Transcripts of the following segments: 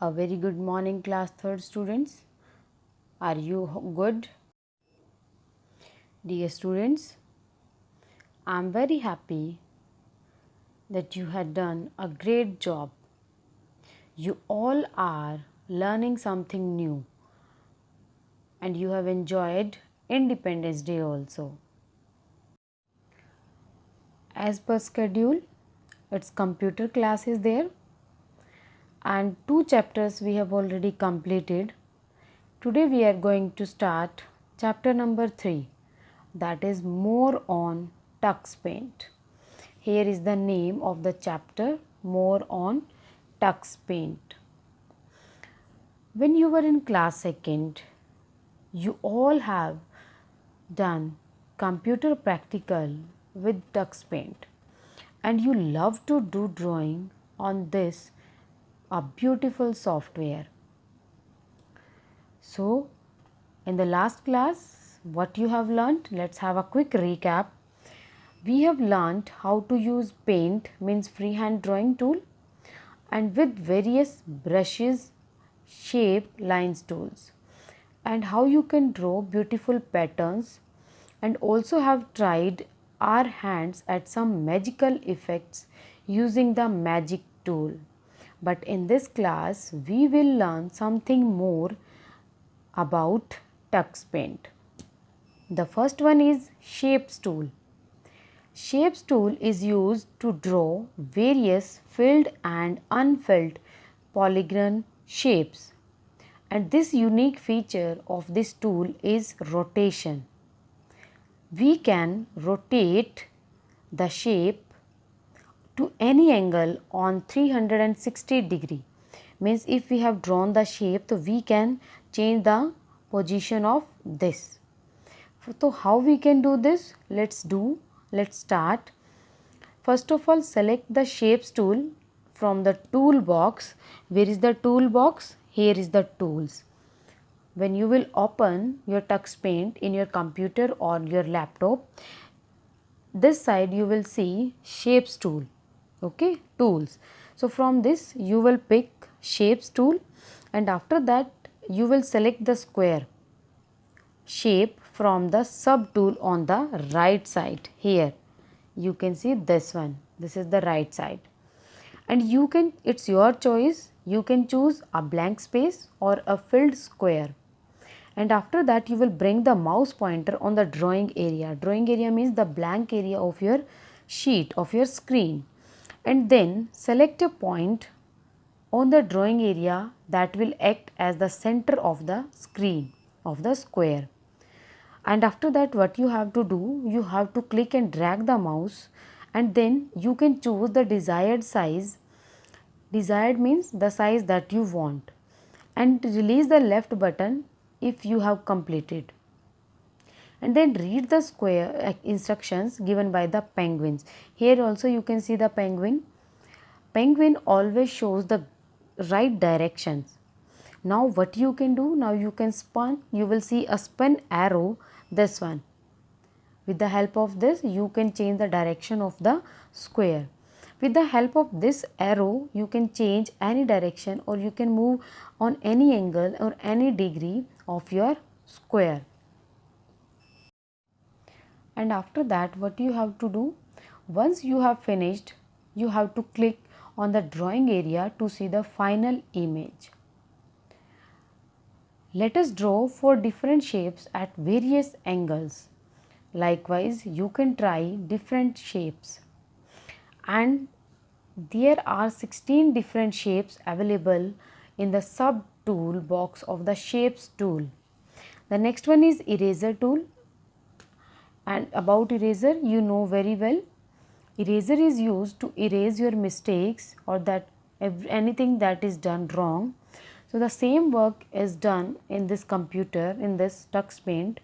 A very good morning, class 3rd students. Are you good? Dear students, I am very happy that you had done a great job. You all are learning something new and you have enjoyed Independence Day also. As per schedule, its computer class is there and 2 chapters we have already completed. Today we are going to start chapter number 3, that is more on tux paint. Here is the name of the chapter, more on tux paint. When you were in class 2nd, you all have done computer practical with tux paint and you love to do drawing on this a beautiful software. So, in the last class, what you have learnt? Let's have a quick recap. We have learnt how to use paint, means freehand drawing tool, and with various brushes, shape, lines tools, and how you can draw beautiful patterns, and also have tried our hands at some magical effects using the magic tool. But in this class, we will learn something more about tux paint. The first one is shapes tool. Shapes tool is used to draw various filled and unfilled polygon shapes, and this unique feature of this tool is rotation. We can rotate the shape to any angle on 360 degree. Means if we have drawn the shape, so we can change the position of this. So how we can do this? Let's start. First of all, select the shapes tool from the toolbox. Where is the toolbox? Here is the tools. When you will open your tux paint in your computer or your laptop, this side you will see shapes tool. Okay, tools. So from this you will pick shapes tool, and after that you will select the square shape from the sub tool on the right side. Here you can see this one, this is the right side, and you can, it's your choice, you can choose a blank space or a filled square. And after that you will bring the mouse pointer on the drawing area. Drawing area means the blank area of your sheet, of your screen, and then select a point on the drawing area that will act as the center of the screen, of the square. And after that what you have to do, you have to click and drag the mouse, and then you can choose the desired size. Desired means the size that you want, and release the left button if you have completed, and then read the square instructions given by the penguins. Here also you can see the penguin. Penguin always shows the right directions. Now what you can do, now you can spin, you will see a spin arrow, this one. With the help of this you can change the direction of the square. With the help of this arrow you can change any direction, or you can move on any angle or any degree of your square. And after that what you have to do, once you have finished, you have to click on the drawing area to see the final image. Let us draw 4 different shapes at various angles. Likewise, you can try different shapes, and there are 16 different shapes available in the sub tool box of the shapes tool. The next one is eraser tool, and about eraser you know very well. Eraser is used to erase your mistakes or that anything that is done wrong. So the same work is done in this computer, in this tux paint.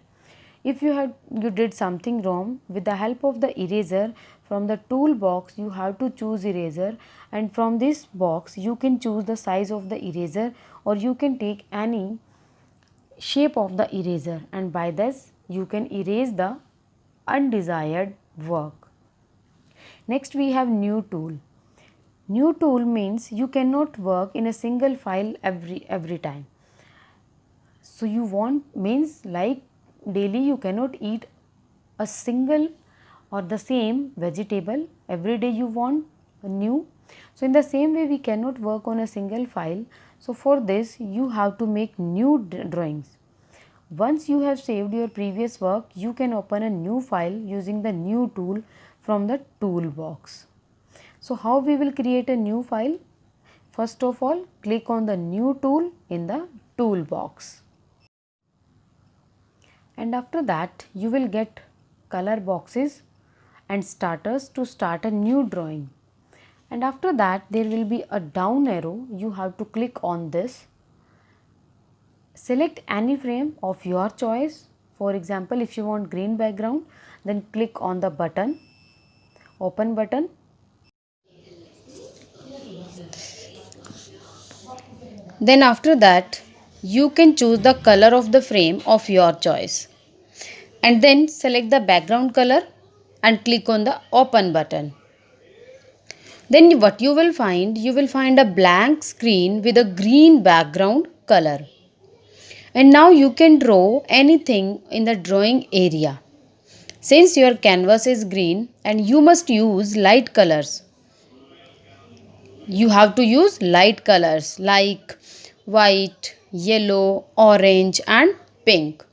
If you did something wrong, with the help of the eraser from the toolbox you have to choose eraser, and from this box you can choose the size of the eraser, or you can take any shape of the eraser, and by this you can erase the undesired work. Next we have new tool. New tool means you cannot work in a single file every time. So you want means like daily you cannot eat a single or the same vegetable every day, you want a new. So in the same way we cannot work on a single file. So for this you have to make new drawings. Once you have saved your previous work, you can open a new file using the new tool from the toolbox. So how we will create a new file? First of all, click on the new tool in the toolbox. And after that you will get color boxes and starters to start a new drawing. And after that there will be a down arrow, you have to click on this. Select any frame of your choice. For example, if you want green background, then click on the button, open button. Then after that you can choose the color of the frame of your choice and then select the background color and click on the open button. Then what you will find a blank screen with a green background color. And now you can draw anything in the drawing area. Since your canvas is green and you must use light colors, you have to use light colors like white, yellow, orange and pink.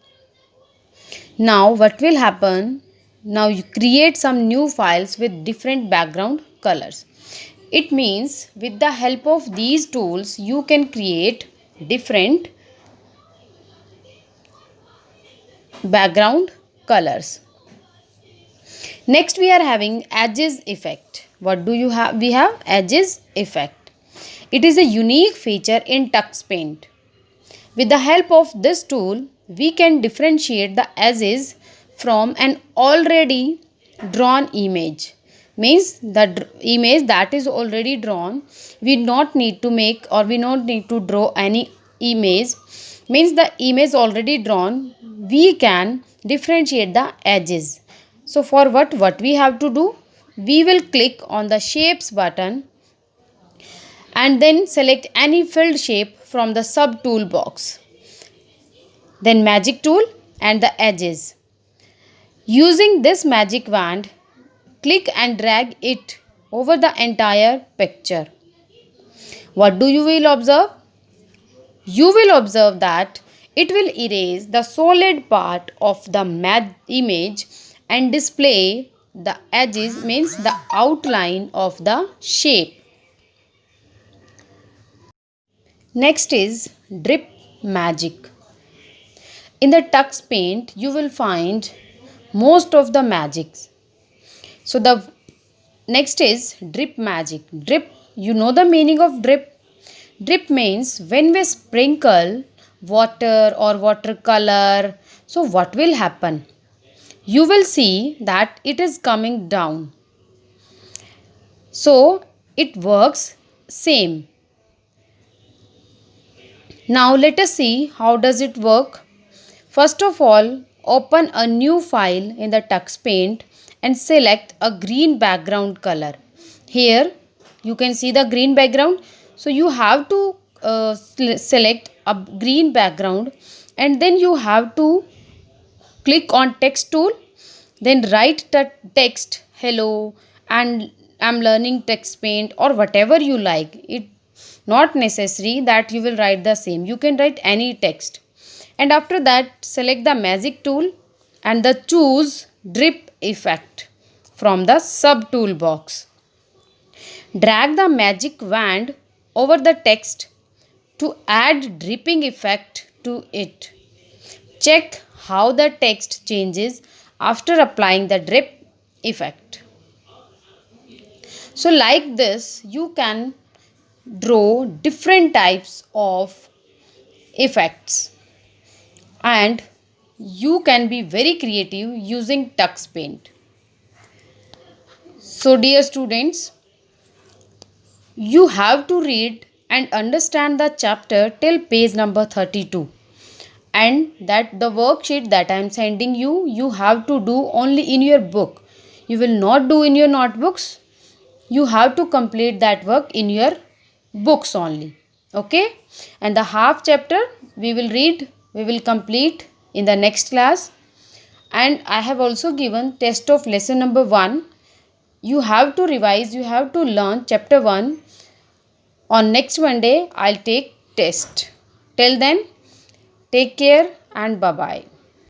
Now what will happen? Now you create some new files with different background colors. It means with the help of these tools you can create different background colors. Next we are having edges effect. What do you have? We have edges effect. It is a unique feature in TuxPaint. With the help of this tool, we can differentiate the edges from an already drawn image. Means the image that is already drawn, we not need to make or we not need to draw any image. Means the image already drawn, we can differentiate the edges. So for what we have to do? We will click on the shapes button and then select any filled shape from the sub tool box. Then magic tool and the edges. Using this magic wand, click and drag it over the entire picture. What do you will observe? You will observe that it will erase the solid part of the image and display the edges, means the outline of the shape. Next is drip magic. In the TuxPaint you will find most of the magics. So the next is drip magic. Drip, you know the meaning of drip? Drip means when we sprinkle water or watercolor, so what will happen? You will see that it is coming down. So it works same. Now let us see how does it work. First of all, open a new file in the TuxPaint and select a green background color. Here you can see the green background. So you have to select a green background and then you have to click on text tool. Then write the text hello and I'm learning TuxPaint or whatever you like. It not necessary that you will write the same. You can write any text. And after that select the magic tool and the choose drip effect from the sub tool box. Drag the magic wand over the text to add dripping effect to it. Check how the text changes after applying the drip effect. So like this you can draw different types of effects and you can be very creative using TuxPaint. So dear students, you have to read and understand the chapter till page number 32 and that the worksheet that I am sending you, you have to do only in your book. You will not do in your notebooks. you have to complete that work in your books only. Okay, and the half chapter we will complete in the next class. And I have also given test of lesson number 1. You have to revise, you have to learn chapter 1. On next Monday I'll take test. Till then, take care and bye bye.